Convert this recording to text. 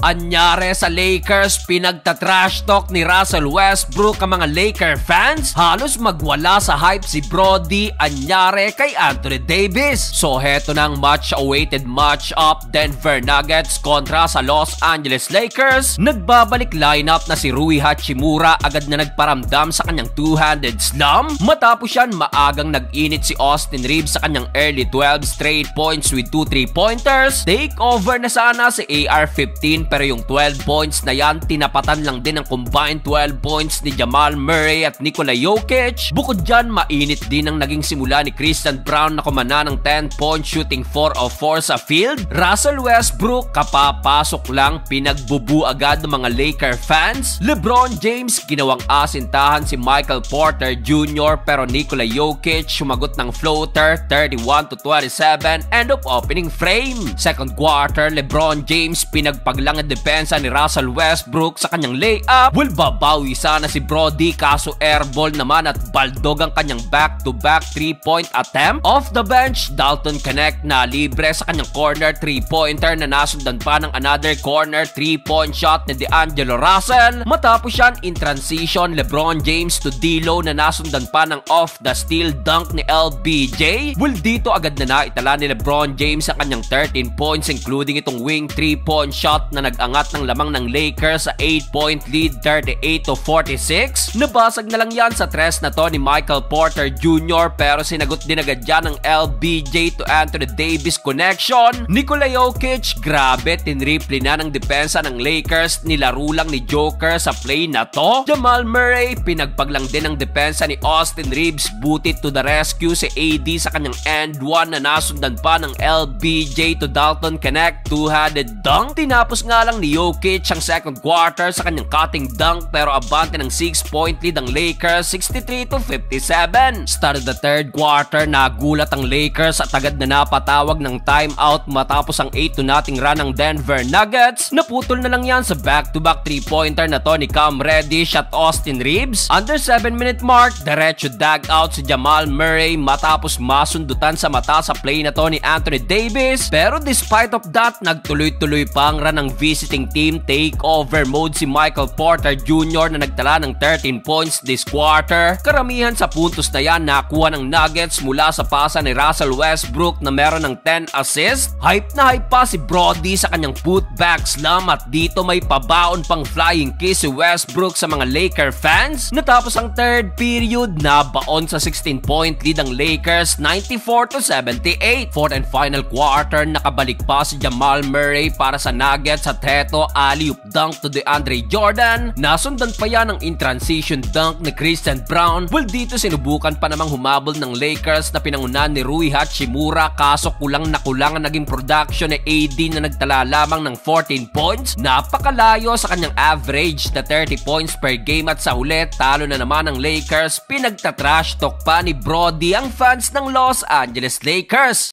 Anyare sa Lakers, pinagta-trash talk ni Russell Westbrook ang mga Laker fans. Halos magwala sa hype si Brody. Anyare kay Anthony Davis. So heto na ang much-awaited match-up, Denver Nuggets kontra sa Los Angeles Lakers. Nagbabalik lineup na si Rui Hachimura, agad na nagparamdam sa kanyang two-handed slam. Matapos yan, maagang nag-init si Austin Reeves sa kanyang early 12 straight points with 2 3-pointers. Take over na sana si AR-15 pero yung 12 points na yan, tinapatan lang din ang combined 12 points ni Jamal Murray at Nikola Jokic. Bukod dyan, mainit din ang naging simula ni Christian Braun na kumana ng 10-point shooting 4 of 4 sa field. Russell Westbrook, kapapasok lang, pinagbubu agad ng mga Laker fans. LeBron James, ginawang asintahan si Michael Porter Jr. pero Nikola Jokic sumagot ng floater, 31-27, end of opening frame. Second quarter, LeBron James pinagpaglang ang depensa ni Russell Westbrook sa kanyang layup. Will babawi sana si Brody kaso airball naman at baldog ang kanyang back-to-back 3-point attempt. Off the bench, Dalton Connect na libre sa kanyang corner 3-pointer na nasundan pa ng another corner 3-point shot ni D'Angelo Russell. Matapos yan, in transition, LeBron James to D'Lo na nasundan pa ng off the steal dunk ni LBJ. Will dito agad na naitala ni LeBron James sa kanyang 13 points including itong wing 3-point shot na nag-angat ng lamang ng Lakers sa 8-point lead, 38-46. Nabasag na lang yan sa tres na to ni Michael Porter Jr. pero sinagot din agad yan ng LBJ to Anthony Davis connection. Nikola Jokic, grabe, tinripli na ng depensa ng Lakers, nilaro lang ni Joker sa play na to. Jamal Murray, pinagpaglang din ng depensa ni Austin Reeves, butit to the rescue si AD sa kanyang end one na nasundan pa ng LBJ to Dalton Connect, two-handed dunk. Tinapos nga lang ni Jokic ang second quarter sa kanyang cutting dunk pero abante ng 6-point lead ang Lakers, 63-57. Start of the third quarter, nagulat ang Lakers at agad na napatawag ng timeout matapos ang 8-0 run ng Denver Nuggets. Naputol na lang yan sa back-to-back 3-pointer na to ni Cam Reddish at Austin Reeves. Under 7-minute mark, diretso dag out si Jamal Murray matapos masundutan sa mata sa play na to ni Anthony Davis. Pero despite of that, nagtuloy-tuloy pa ang run ng visiting team. Takeover mode si Michael Porter Jr. na nagtala ng 13 points this quarter. Karamihan sa puntos na yan nakuha ng Nuggets mula sa pasa ni Russell Westbrook na meron ng 10 assists. Hype na hype pa si Brody sa kanyang putback slam at dito may pabaon pang flying kiss si Westbrook sa mga Laker fans. Natapos ang third period, nabaon sa 16-point lead ang Lakers, 94-78. Fourth and final quarter, nakabalik pa si Jamal Murray para sa Nuggets at heto, alley-oop dunk to DeAndre Jordan. Nasundan pa yan ng in-transition dunk ni Christian Braun. Well, dito sinubukan pa namang humabol ng Lakers na pinangunan ni Rui Hachimura kaso kulang na kulang ang naging production ni AD na nagtala lamang ng 14 points. Napakalayo sa kanyang average na 30 points per game at sa huli, talo na naman ng Lakers. Pinagta-trash talk pa ni Brody ang fans ng Los Angeles Lakers.